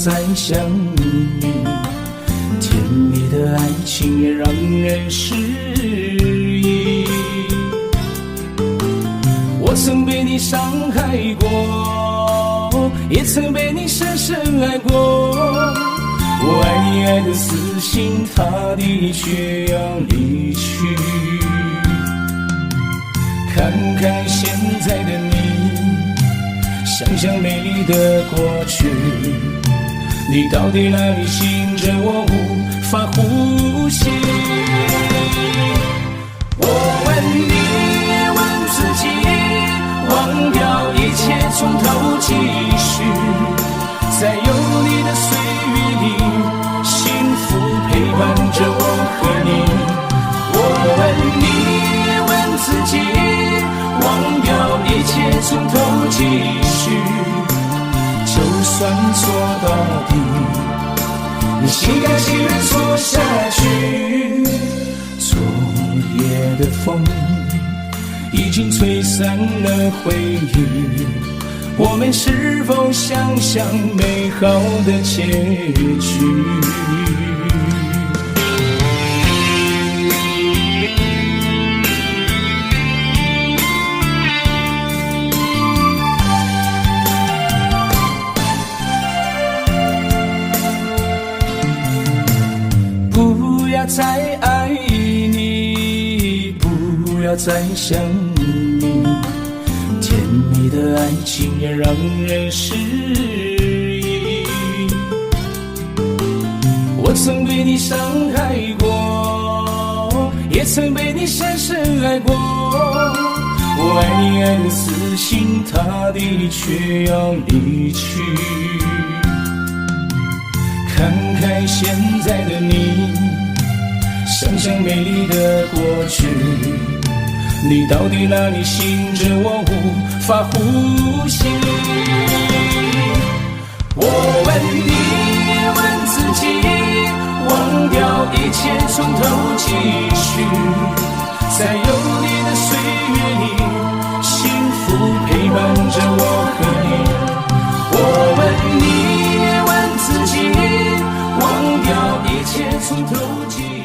再相遇，甜蜜的爱情也让人失忆。我曾被你伤害过，也曾被你深深爱过。我爱你爱得死心塌地，却要离去。看看现在的你，想想美丽的过去，你到底哪里吸引着我无法呼吸？我问你，也问自己，忘掉一切，从头继续。在有你的岁月里，幸福陪伴着我和你。我问你，也问自己，忘掉一切，从头继续。就算错到底，你心甘情愿错下去。昨夜的风已经吹散了回忆，我们是否想象美好的结局？不要再爱你，不要再想你，甜蜜的爱情也让人失忆。我曾被你伤害过，也曾被你深深爱过。我爱你爱得死心塌地，却要离去。看看现在的你，想想美丽的过去，你到底哪里吸引着我无法呼吸？我问你，也问自己，忘掉一切，从头继续。在有你的岁月里，幸福陪伴着我和你。我问你，也问自己，忘掉一切，从头继续。